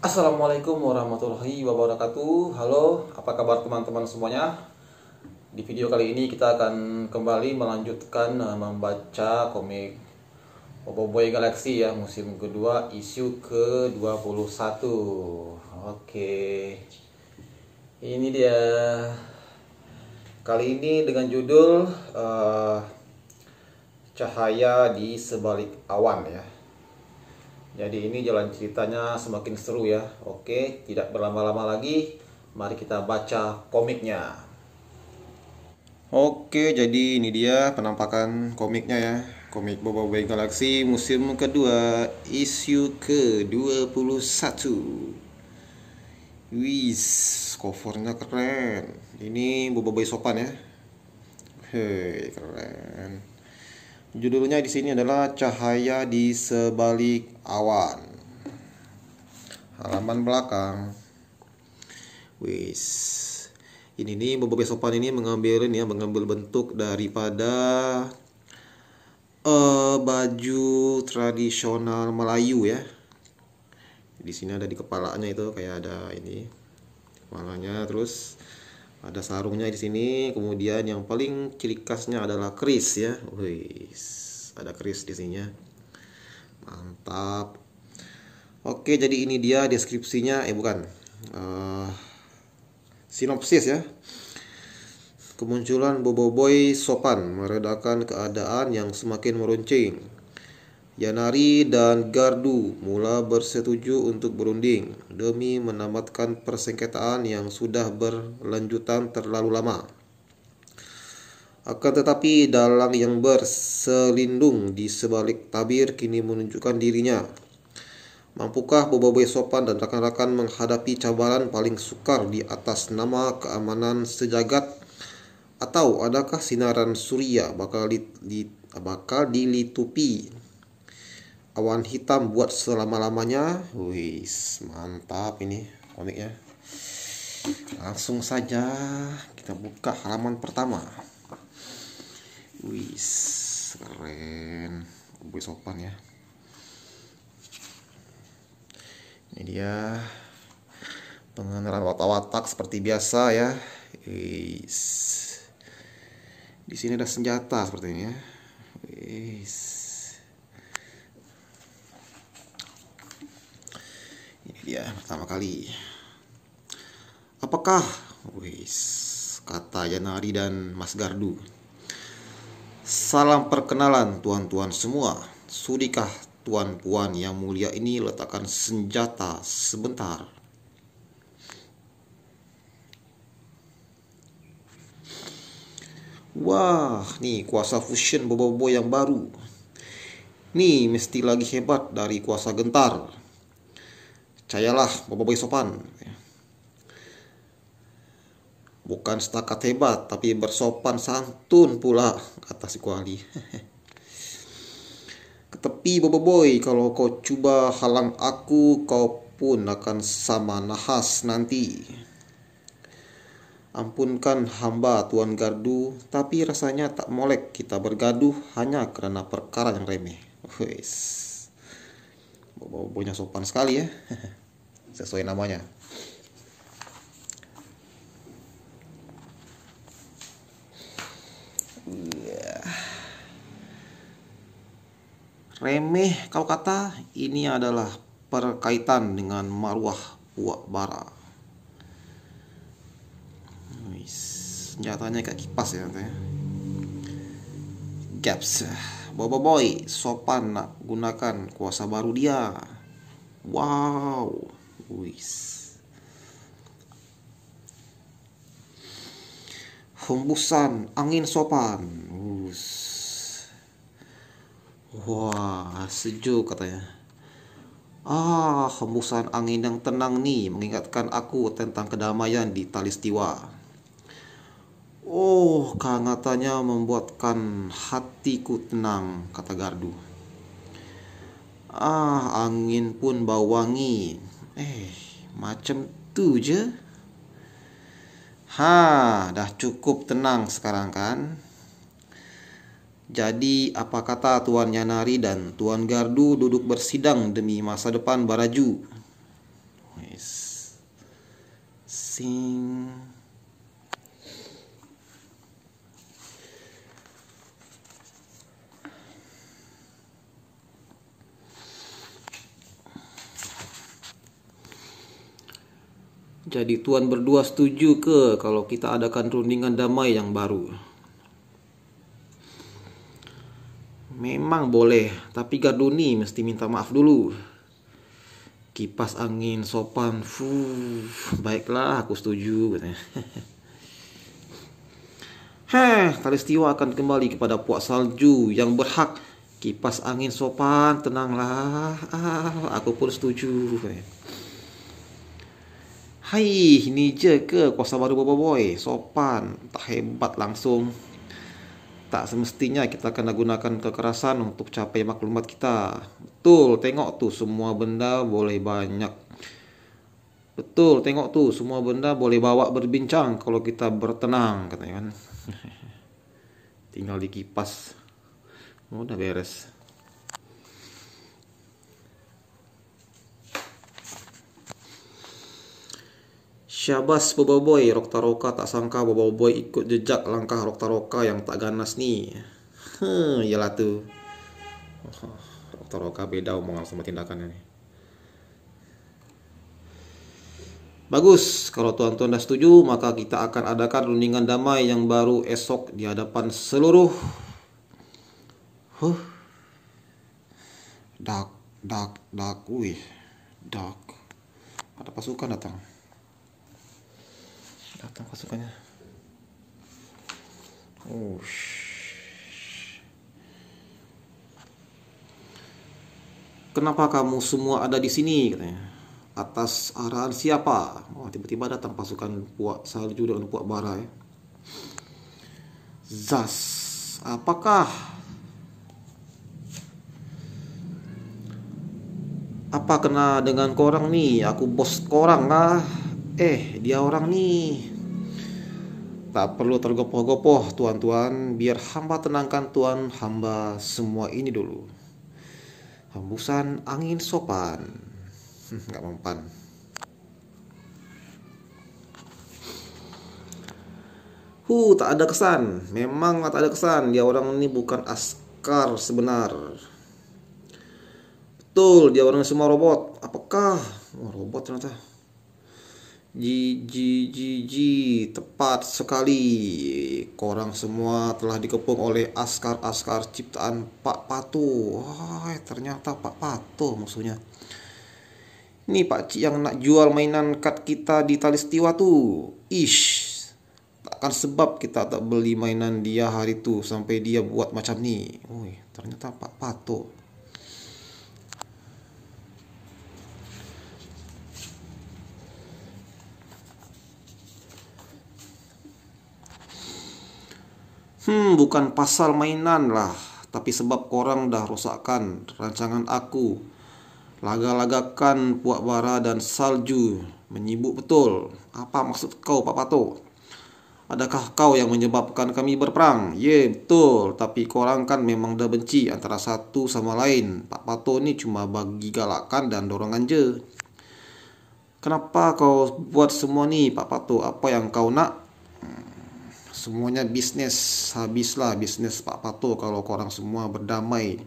Assalamualaikum warahmatullahi wabarakatuh. Halo, apa kabar teman-teman semuanya? Di video kali ini kita akan kembali melanjutkan membaca komik Boboiboy Galaxy ya, musim kedua, isu ke-21. Oke. Ini dia. Kali ini dengan judul Cahaya di Sebalik Awan ya. Jadi ini jalan ceritanya semakin seru ya. Oke, tidak berlama-lama lagi, mari kita baca komiknya. Oke, jadi ini dia penampakan komiknya ya. Komik Boboiboy Galaxy musim kedua, isu ke-21. Wis, covernya keren. Ini Boboiboy sopan ya. Hei, keren. Judulnya di sini adalah Cahaya di Sebalik Awan. Halaman belakang. Wis. Ini nih Boboiboy sopan ini mengambil bentuk daripada baju tradisional Melayu ya. Di sini ada di kepalanya itu kayak ada ini kepalanya, terus ada sarungnya di sini. Kemudian yang paling ciri khasnya adalah keris ya. Wis, ada keris di sininya. Mantap. Oke, jadi ini dia deskripsinya, bukan. Sinopsis ya. Kemunculan Boboiboy sopan meredakan keadaan yang semakin meruncing. Yanari dan Gardu mula bersetuju untuk berunding demi menamatkan persengketaan yang sudah berlanjutan terlalu lama. Akan tetapi dalang yang berselindung di sebalik tabir kini menunjukkan dirinya. Mampukah Boboiboy sopan dan rekan-rekan menghadapi cabaran paling sukar di atas nama keamanan sejagat? Atau adakah sinaran surya bakal dilitupi awan hitam buat selama-lamanya? Wis, mantap ini komiknya. Langsung saja kita buka halaman pertama. Wis, keren. Boboiboy sopan ya. Ini dia pengenalan watak-watak seperti biasa ya. Wis. Di sini ada senjata seperti ini ya. Wis. Ini dia pertama kali. Apakah? Wis, kata Yanari dan Mas Gardu. Salam perkenalan tuan-tuan semua. Sudikah tuan-puan yang mulia ini letakkan senjata sebentar? Wah, nih kuasa fusion Boboiboy yang baru. Nih mesti lagi hebat dari kuasa gentar. Percayalah Boboiboy sopan. Bukan setakat hebat, tapi bersopan santun pula, kata si Kuali. Ketepi Boboiboy, kalau kau coba halang aku, kau pun akan sama nahas nanti. Ampunkan hamba Tuan Gardu, tapi rasanya tak molek kita bergaduh hanya karena perkara yang remeh. Wes, Boboiboynya sopan sekali ya. Sesuai namanya. Remeh kau kata, ini adalah berkaitan dengan marwah Puak Bara. Senjatanya kayak kipas ya katanya. Gaps. Boboiboy sopan nak gunakan kuasa baru dia. Wow. Wis. Hembusan angin sopan. Wah, sejuk katanya. Hembusan angin yang tenang nih mengingatkan aku tentang kedamaian di Talistiwa. Oh, kehangatannya membuatkan hatiku tenang, kata Gardu. Angin pun bau wangi. Macam tu je. Dah cukup tenang sekarang kan? Jadi apa kata Tuan Yanari dan Tuan Gardu duduk bersidang demi masa depan Baraju? Wis. Sing. Jadi tuan berdua setuju ke kalau kita adakan rundingan damai yang baru? Memang boleh, tapi Garduni mesti minta maaf dulu. Kipas angin sopan, baiklah aku setuju katanya. Kalistiwa akan kembali kepada puak salju yang berhak. Kipas angin sopan, tenanglah, aku pun setuju katanya. Hai, ini je ke kuasa baru Boboiboy? Sopan, tak hebat langsung. Tak semestinya kita kena gunakan kekerasan untuk capai maklumat kita. Betul, tengok tuh semua benda boleh banyak. Betul, tengok tuh semua benda boleh bawa berbincang kalau kita bertenang, katanya kan. Tinggal dikipas. Udah beres. Syabas Boboiboy, Roktaroka tak sangka Boboiboy ikut jejak langkah Roktaroka yang tak ganas nih. Yalah tuh. Roktaroka beda omongan sama tindakannya nih. Bagus, kalau tuan-tuan dah setuju, maka kita akan adakan rundingan damai yang baru esok di hadapan seluruh. Dak, wih, dak. Ada pasukan datang pasukannya. Kenapa kamu semua ada di sini, katanya. Atas arahan siapa? Tiba-tiba datang pasukan puak salju dengan puak bara ya. Zas, apakah apa kena dengan korang nih? Aku bos korang lah. Dia orang nih. Tak perlu tergopoh-gopoh tuan-tuan, biar hamba tenangkan tuan hamba semua ini dulu. Hembusan angin sopan. Gak mempan. Tak ada kesan. Memang tak ada kesan. Dia orang ini bukan askar sebenar. Betul, dia orang semua robot. Apakah? Robot ternyata. Tepat sekali. Korang semua telah dikepung oleh askar-askar ciptaan Pak Pato. Ternyata Pak Pato maksudnya. Ini Pak Cik yang nak jual mainan kad kita di Kalistiwa tuh. Takkan sebab kita tak beli mainan dia hari tu sampai dia buat macam ni. Ternyata Pak Pato. Bukan pasal mainan lah, tapi sebab korang dah rosakkan rancangan aku. Laga-lagakan puak bara dan salju. Menyibuk betul. Apa maksud kau, Pak Pato? Adakah kau yang menyebabkan kami berperang? Ya, betul. Tapi korang kan memang dah benci antara satu sama lain. Pak Pato ni cuma bagi galakan dan dorongan je. Kenapa kau buat semua ni, Pak Pato? Apa yang kau nak? Semuanya bisnes. Habislah bisnes Pak Pato kalau korang semua berdamai.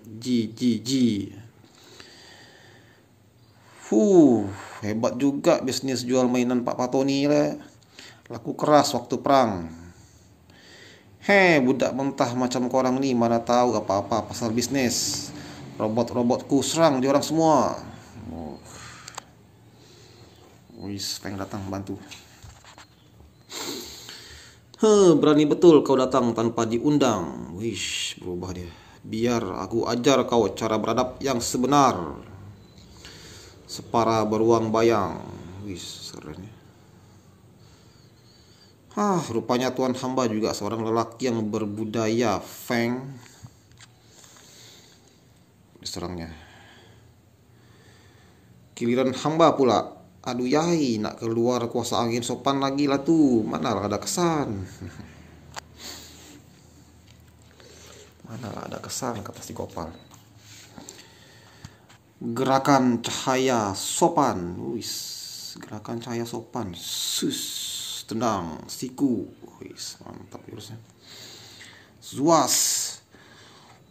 Hebat juga bisnes jual mainan Pak Pato ni lah. Laku keras waktu perang. Budak mentah macam korang ni mana tahu apa-apa pasal bisnes. Robot-robotku serang dia orang semua. Pengen datang bantu. Berani betul kau datang tanpa diundang. Berubah dia. Biar aku ajar kau cara beradab yang sebenar. Separa beruang bayang. Serem. Rupanya tuan hamba juga seorang lelaki yang berbudaya. Feng diserangnya. Giliran hamba pula. Aduh yai, nak keluar kuasa angin sopan lagi lah tuh. Mana ada kesan. Mana ada kesan, kata si Gopal. Gerakan cahaya sopan. gerakan cahaya sopan. Sus, tendang, siku. Wis, mantap jurusnya. Zuas.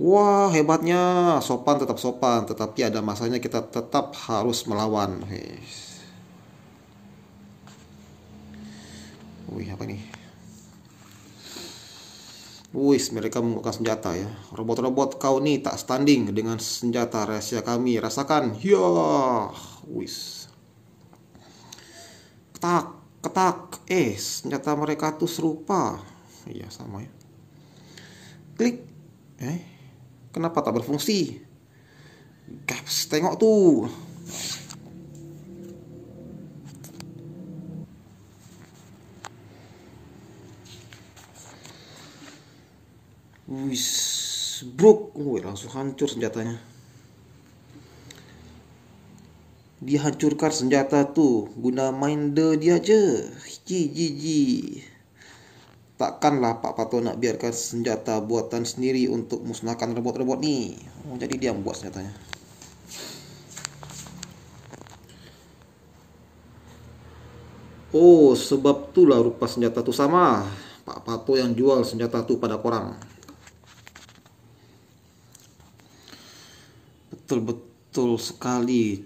Wah, hebatnya. Sopan tetap sopan, tetapi ada masanya kita tetap harus melawan. Wih, apa ini? Wih, mereka menggunakan senjata ya. Robot-robot kau nih tak standing dengan senjata rahasia kami. Rasakan. Ya. Wih. Ketak, ketak. Senjata mereka tuh serupa. Iya, sama ya. Klik. Kenapa tak berfungsi? Caps, tengok tuh. Wis, bruk, langsung hancur senjatanya. Dia hancurkan senjata tuh guna minde dia aja. Ji. Takkanlah Pak Pato nak biarkan senjata buatan sendiri untuk musnahkan robot-robot nih. Jadi dia membuat senjatanya. Oh, sebab itulah rupa senjata tuh sama. Pak Pato yang jual senjata tuh pada korang. Betul sekali.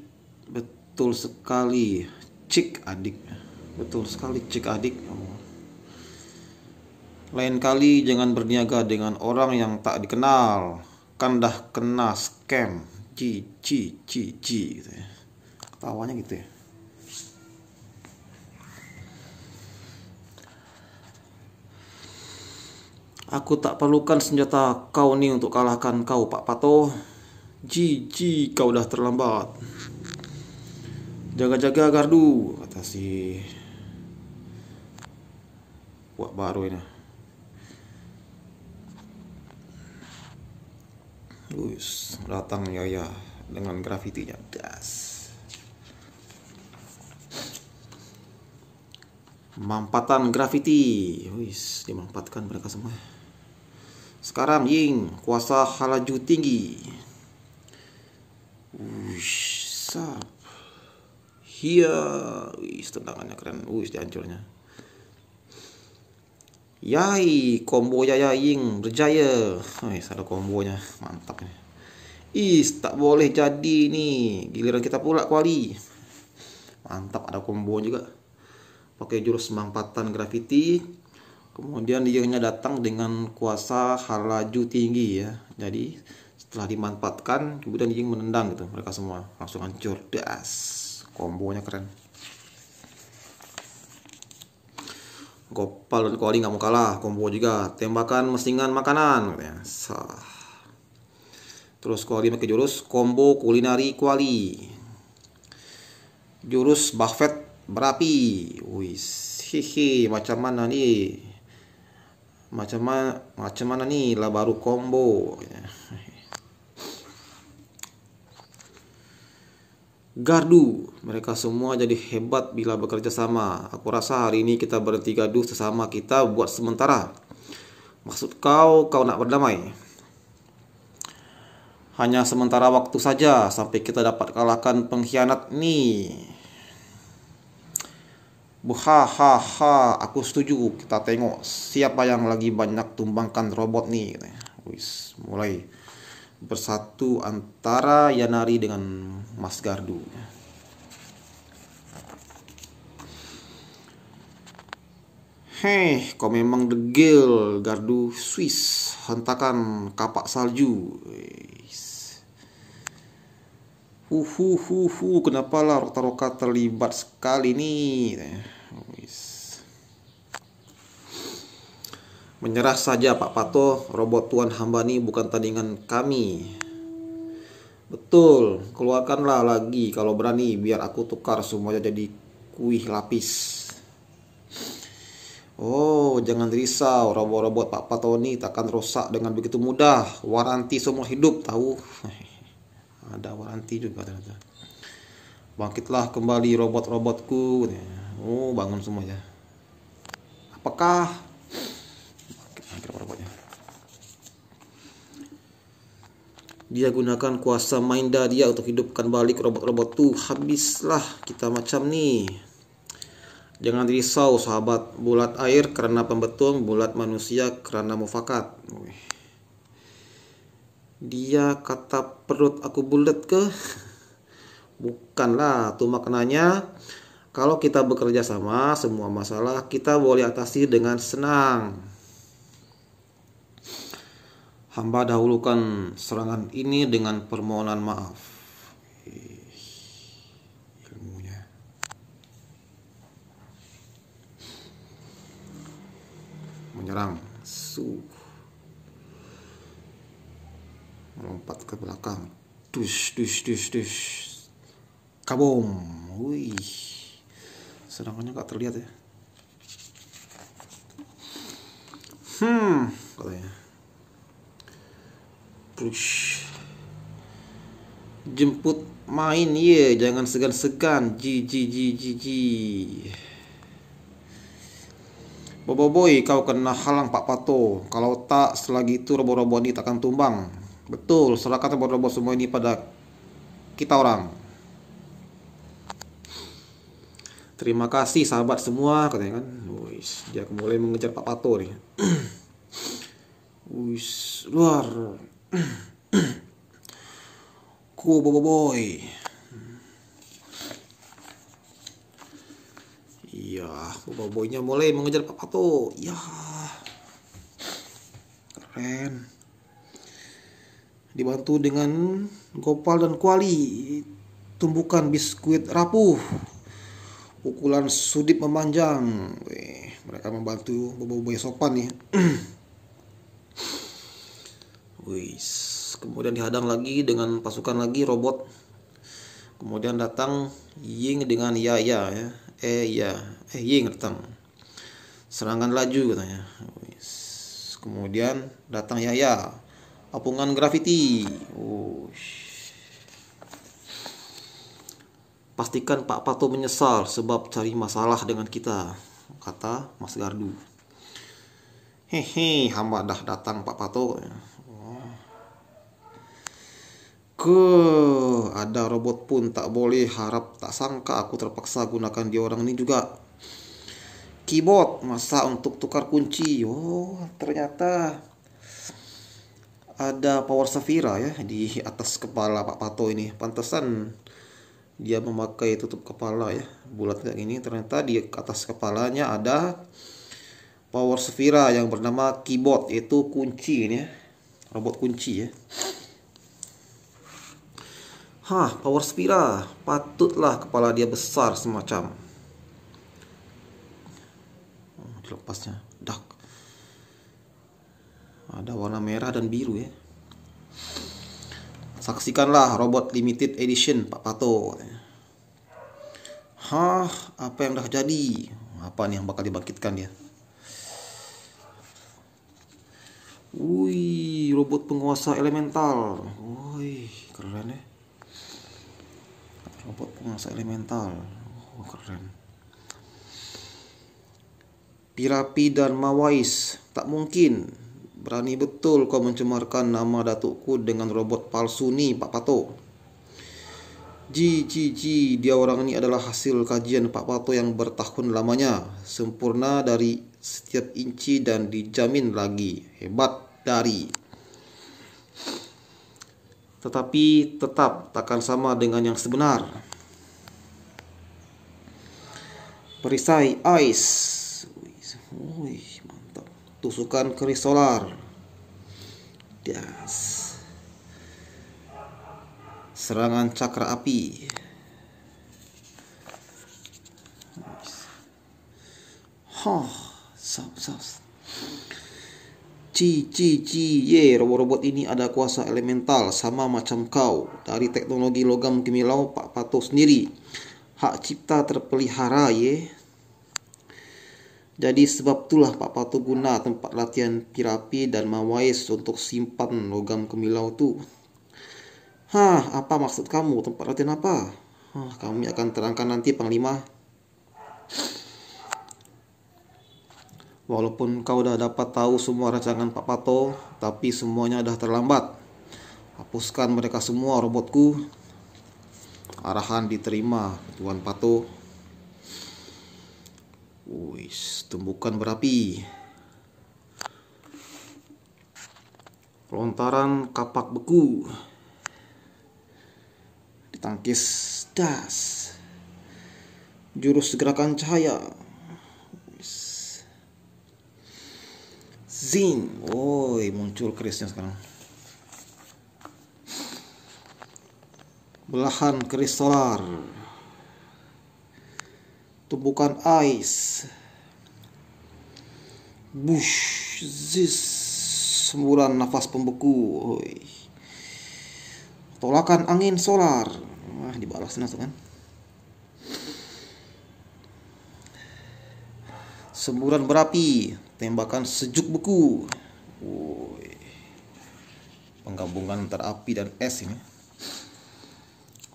Betul sekali, cik adik. Betul sekali, cik adik. Lain kali jangan berniaga dengan orang yang tak dikenal. Kan dah kena scam. Ci gitu ya. Ketawanya gitu ya. Aku tak perlukan senjata kau nih untuk kalahkan kau, Pak Pato. Ji, kau dah terlambat. Jaga-jaga gardu, kata si buat baru ini. Wis, datang Yaya dengan grafitinya. Das. Mampatan grafiti. Wis, dimampatkan mereka semua. Sekarang Ying, kuasa halaju tinggi. Wush, sap. Hiya, wis, tendangannya keren. Wis, dihancurnya. Yai, combo Yaya Ying berjaya. Wis, ada kombonya, mantap ini. Tak boleh jadi nih. Giliran kita pula kuali. Mantap, ada combo juga. Pakai jurus mampatan grafiti. Kemudian dia datang dengan kuasa halaju tinggi ya. Jadi setelah dimanfaatkan, kemudian dia menendang gitu. Mereka semua langsung hancur. Das. Kombonya keren. Gopal dan Kuali nggak mau kalah. Combo juga. Tembakan mesingan makanan. Sah. Terus Kuali pakai jurus combo kulinari Kuali. Jurus Buffet berapi. Wis. Macam mana nih? Macam mana nih lah baru combo. Gardu, mereka semua jadi hebat bila bekerja sama. Aku rasa hari ini kita berhenti gaduh sesama kita buat sementara. Maksud kau nak berdamai? Hanya sementara waktu saja sampai kita dapat kalahkan pengkhianat nih. Hahaha, aku setuju. Kita tengok siapa yang lagi banyak tumbangkan robot nih. Wis, mulai bersatu antara Yanari dengan Mas Gardu. Hei, kau memang degil, Gardu Swiss. Hentakan kapak salju. Kenapa lah Roka terlibat sekali nih. Menyerah saja Pak Pato, robot tuan hamba ini bukan tandingan kami. Betul, keluarkanlah lagi kalau berani, biar aku tukar semuanya jadi kuih lapis. Oh, jangan risau, robot-robot Pak Pato ini takkan rusak dengan begitu mudah. Waranti seumur hidup, tahu? Ada waranti juga ternyata. Bangkitlah kembali robot-robotku. Oh, bangun semuanya. Apakah dia gunakan kuasa Mainda dia untuk hidupkan balik robot-robot tuh? Habislah kita macam nih. Jangan risau sahabat, bulat air karena pembetung, bulat manusia karena mufakat. Dia kata perut aku bulat ke? Bukanlah, itu maknanya kalau kita bekerja sama, semua masalah kita boleh atasi dengan senang. Hamba dahulukan serangan ini dengan permohonan maaf. Ilmunya. Menyerang. Melompat ke belakang. Dush, dush, dush, dush. Kabum. Wih. Serangannya gak terlihat ya. Katanya. Push. Jemput main ye, jangan segan-segan. Ji. Boboiboy, kau kena halang Pak Pato. Kalau tak, selagi itu robot-robot ini takkan tumbang. Betul, serahkan robot-robot semua ini pada kita orang. Terima kasih sahabat semua, katanya kan. Wis, dia mulai mengejar Pak Pato nih. Wis, luar. Ku boboiboy. Iya, boboiboynya mulai mengejar Pak Pato. Ya, keren. Dibantu dengan Gopal dan Kuali, tumbukan biskuit rapuh. Pukulan sudip memanjang. Mereka membantu boboiboy sopan nih. Wis, kemudian dihadang lagi dengan pasukan lagi robot. Kemudian datang Ying dengan Yaya ya. Ying datang. Serangan laju katanya. Wis. Kemudian datang Yaya. Apungan grafiti. Pastikan Pak Pato menyesal sebab cari masalah dengan kita, kata Mas Gardu. Hehe, hamba dah datang Pak Pato. Ada robot pun tak boleh harap, tak sangka aku terpaksa gunakan dia orang ini juga. Keyboard, masa untuk tukar kunci. Oh, ternyata ada power Safira ya di atas kepala Pak Pato ini. Pantesan dia memakai tutup kepala ya, bulat kayak gini. Ternyata di atas kepalanya ada power Safira yang bernama Keyboard, yaitu kunci ini ya. Robot kunci ya. Power Safira, patutlah kepala dia besar semacam. Dilepasnya, dak. Ada warna merah dan biru ya. Saksikanlah robot limited edition Pak Pato. Apa yang dah jadi? Apa nih yang bakal dibangkitkan dia? Wih, robot penguasa elemental. Wih, keren ya. Robot penguasa elemental. Keren. Pirapi dan Mawais, tak mungkin. Berani betul kau mencemarkan nama datukku dengan robot palsu nih Pak Pato. Dia orang ini adalah hasil kajian Pak Pato yang bertahun lamanya, sempurna dari setiap inci dan dijamin lagi hebat dari. Tetapi tetap takkan sama dengan yang sebenar. Perisai ice. Wih, mantap. Tusukan keris solar. Yes. Serangan cakra api. Robot-robot ini ada kuasa elemental sama macam kau. Dari teknologi logam kimilau Pak Pato sendiri. Hak cipta terpelihara ye. Jadi sebab itulah Pak Pato guna tempat latihan Pirapi dan Mawais untuk simpan logam kemilau tu. Apa maksud kamu? Tempat latihan apa? Kami akan terangkan nanti Panglima. Walaupun kau dah dapat tahu semua rancangan Pak Pato, tapi semuanya dah terlambat. Hapuskan mereka semua robotku. Arahan diterima Tuan Pato. Wis, tumbukan berapi. Lontaran kapak beku. Ditangkis das. Jurus gerakan cahaya. Zing. Woi, muncul kerisnya sekarang. Belahan keris solar. Tumbukan ais. Bush. Zis. Semburan nafas pembeku. Oi. Tolakan angin solar. Wah, dibalas langsung kan. Semburan berapi. Tembakan sejuk beku. Woi. Penggabungan antara api dan es ini.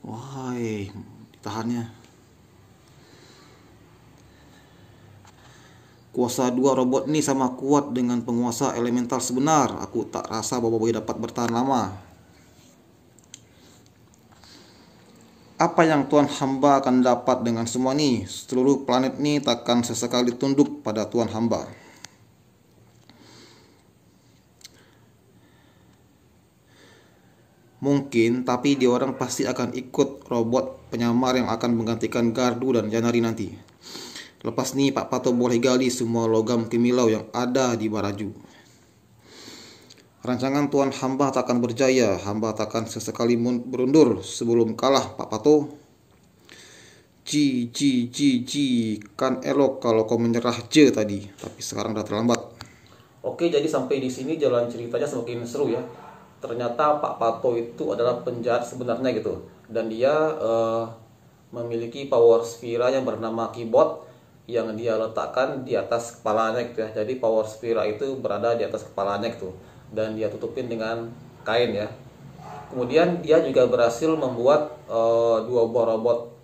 Wahai, ditahannya. Kuasa dua robot ini sama kuat dengan penguasa elemental sebenar. Aku tak rasa Boboiboy dapat bertahan lama. Apa yang Tuan Hamba akan dapat dengan semua ini? Seluruh planet ini takkan sesekali tunduk pada Tuan Hamba. Mungkin, tapi dia orang pasti akan ikut robot penyamar yang akan menggantikan Gardu dan Janari nanti. Lepas ni Pak Pato boleh gali semua logam kimilau yang ada di Baraju. Rancangan Tuan Hamba takkan berjaya. Hamba takkan sesekali berundur sebelum kalah, Pak Pato. Ji, kan elok kalau kau menyerah je tadi, tapi sekarang dah terlambat. Oke, jadi sampai di sini jalan ceritanya semakin seru ya. Ternyata Pak Pato itu adalah penjahat sebenarnya gitu, dan dia memiliki power spira yang bernama keyboard yang dia letakkan di atas kepalanya gitu ya. Jadi power spira itu berada di atas kepalanya gitu, dan dia tutupin dengan kain ya. Kemudian dia juga berhasil membuat dua buah robot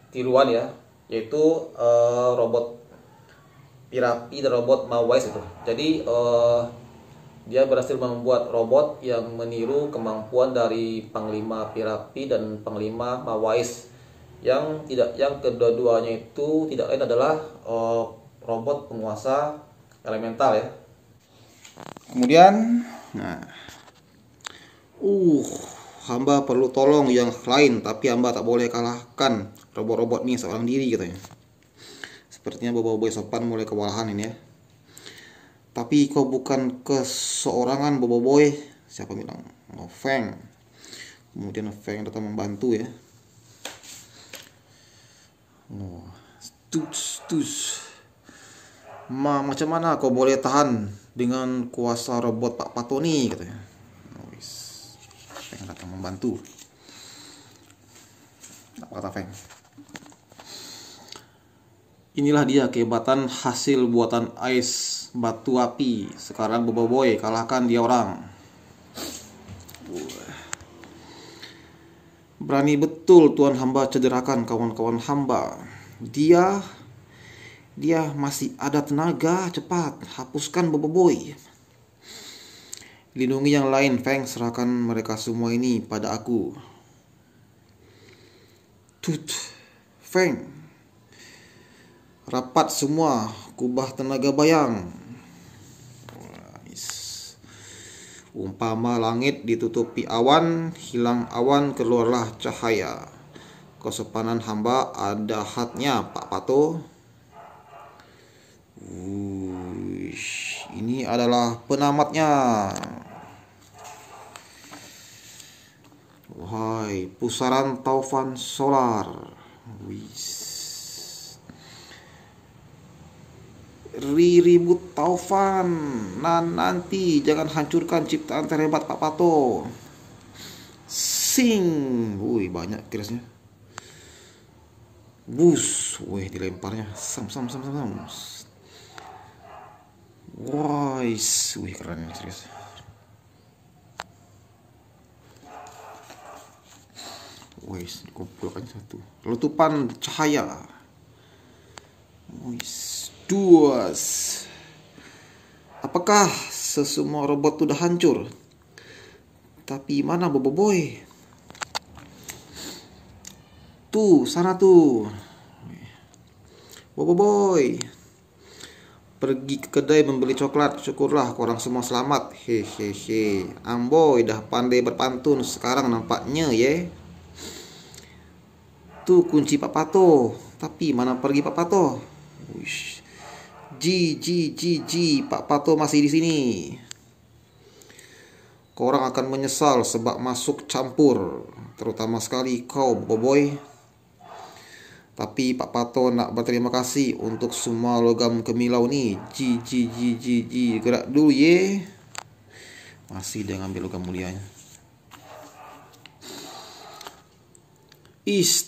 tiruan ya, yaitu robot Pirapi dan robot Mawais itu. Jadi dia berhasil membuat robot yang meniru kemampuan dari Panglima Pirapi dan Panglima Mawais, yang kedua-duanya itu tidak lain adalah robot penguasa elemental ya. Kemudian, hamba perlu tolong yang lain, tapi hamba tak boleh kalahkan robot-robot ini seorang diri katanya. Sepertinya Boboiboy sopan mulai kewalahan ini ya. Tapi kau bukan keseorangan Boboiboy. Siapa bilang? Oh, Feng. Kemudian Feng datang membantu ya. Oh, macam mana kau boleh tahan dengan kuasa robot Pak Pato nih katanya. Feng datang membantu. Apa kata Feng? Inilah dia kehebatan hasil buatan ais batu api. Sekarang Boboiboy kalahkan dia orang. Berani betul Tuan Hamba cederakan kawan-kawan hamba. Dia masih ada tenaga. Cepat hapuskan Boboiboy. Lindungi yang lain, Feng. Serahkan mereka semua ini pada aku. Feng. Rapat semua, kubah tenaga bayang. Umpama langit ditutupi awan, hilang awan keluarlah cahaya. Kesopanan hamba ada hadnya, Pak Pato. Ini adalah penamatnya. Wahai pusaran taufan solar. Ribut taufan. Nanti jangan hancurkan ciptaan terhebat Pak Pato. Sing. Wih, banyak kerisnya. Bus. Wih, dilemparnya. Sam. Wih, keren ini serius. Wih, dikumpulkan satu. Letupan cahaya. Wih, duas. Apakah sesemua robot sudah hancur? Tapi mana Boboiboy? Tuh, sana tuh. Bobo boy, pergi ke kedai membeli coklat. Syukurlah korang semua selamat. Hehehe. Amboy dah pandai berpantun sekarang nampaknya ya. Tuh kunci Pak Pato. Tapi mana pergi Pak Pato? Wish. Ji, Pak Pato masih di sini. Korang akan menyesal sebab masuk campur, terutama sekali kau Bobo boy. Tapi Pak Pato nak berterima kasih untuk semua logam kemilau nih. Ji, gerak dulu ye. Masih dia ngambil logam mulianya.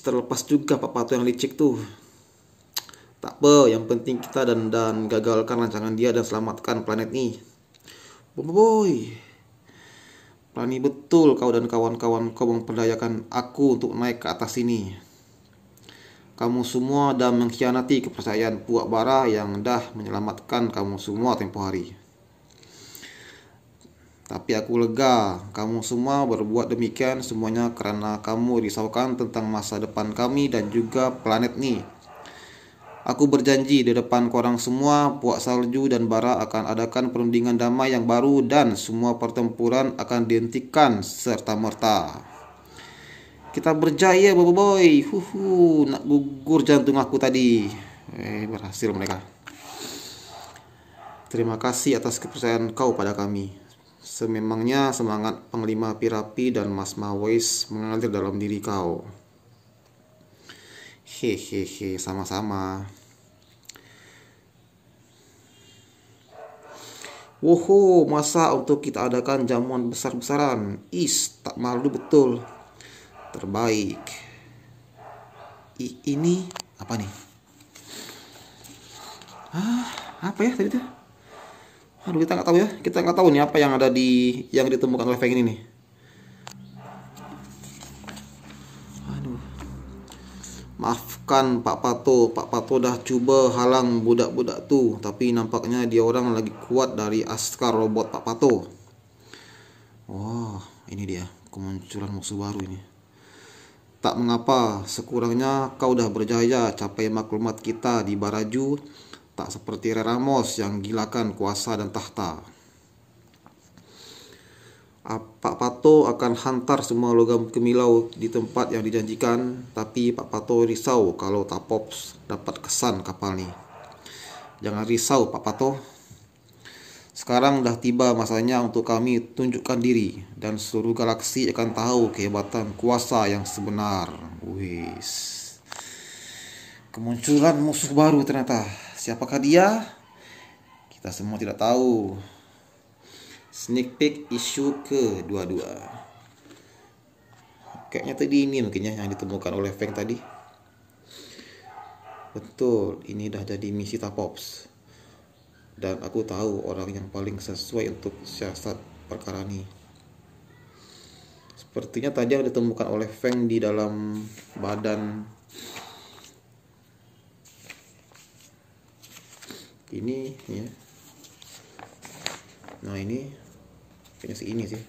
Terlepas juga Pak Pato yang licik tuh. Tak apa, yang penting kita dan gagalkan rancangan dia dan selamatkan planet nih. Bobo boy, berani betul kau dan kawan-kawan kau memperdayakan aku untuk naik ke atas sini. Kamu semua dah mengkhianati kepercayaan Puak Bara yang dah menyelamatkan kamu semua tempoh hari. Tapi aku lega, kamu semua berbuat demikian semuanya karena kamu risaukan tentang masa depan kami dan juga planet nih. Aku berjanji di depan korang semua, Puak Salju dan Bara akan adakan perundingan damai yang baru dan semua pertempuran akan dihentikan serta-merta. Kita berjaya Bobo boy. Nak gugur jantung aku tadi. Berhasil mereka. Terima kasih atas kepercayaan kau pada kami. Sememangnya semangat Panglima Pirapi dan Mas Mawais mengalir dalam diri kau. Hehehe, sama-sama. Woho, masa untuk kita adakan jamuan besar-besaran? Tak malu betul. Terbaik. Ini apa nih? Apa ya tadi tuh? Aduh, kita nggak tahu ya. Kita nggak tahu nih apa yang ada yang ditemukan oleh Feng ini nih. Aduh. Maafkan Pak Pato. Pak Pato dah cuba halang budak-budak tuh, tapi nampaknya dia orang lagi kuat dari askar robot Pak Pato. Wah, ini dia kemunculan musuh baru ini. Tak mengapa, sekurangnya kau dah berjaya capai maklumat kita di Baraju, tak seperti Reramos yang gilakan kuasa dan tahta. Pak Pato akan hantar semua logam kemilau di tempat yang dijanjikan, tapi Pak Pato risau kalau Tapops dapat kesan kapal nih. Jangan risau Pak Pato. Sekarang dah tiba masanya untuk kami tunjukkan diri dan seluruh galaksi akan tahu kehebatan kuasa yang sebenar. Wis. Kemunculan musuh baru ternyata. Siapakah dia? Kita semua tidak tahu. Sneak peek isu ke-22. Kayaknya tadi ini mungkin ya yang ditemukan oleh Feng tadi. Betul, ini dah jadi misi Tapops. Dan aku tahu orang yang paling sesuai untuk siasat perkara ini. Sepertinya tadi yang ditemukan oleh Feng di dalam badan ini ya. Nah ini kayaknya ini sih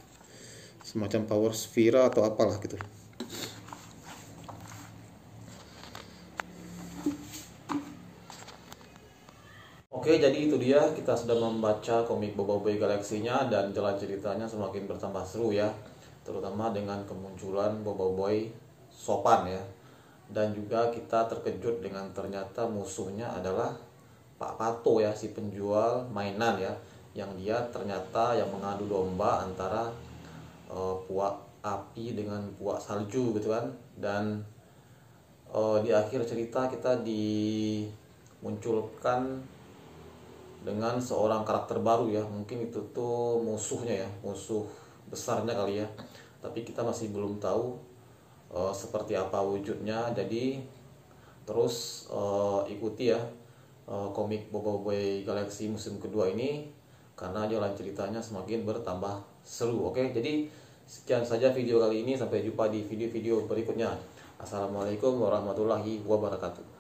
semacam power sphere atau apalah gitu. Oke, jadi itu dia, kita sudah membaca komik Bobo Boy Galaksinya dan jalan ceritanya semakin bertambah seru ya, terutama dengan kemunculan Bobo Boy Sopan ya. Dan juga kita terkejut dengan ternyata musuhnya adalah Pak Pato ya, si penjual mainan ya, yang dia ternyata yang mengadu domba antara Puak Api dengan Puak Salju gitu kan. Dan di akhir cerita kita dimunculkan dengan seorang karakter baru ya, mungkin itu tuh musuhnya ya, musuh besarnya kali ya, tapi kita masih belum tahu seperti apa wujudnya. Jadi terus ikuti ya komik Bobo Boy Galaxy musim kedua ini, karena jalan ceritanya semakin bertambah seru. Oke, jadi sekian saja video kali ini, sampai jumpa di video-video berikutnya. Assalamualaikum warahmatullahi wabarakatuh.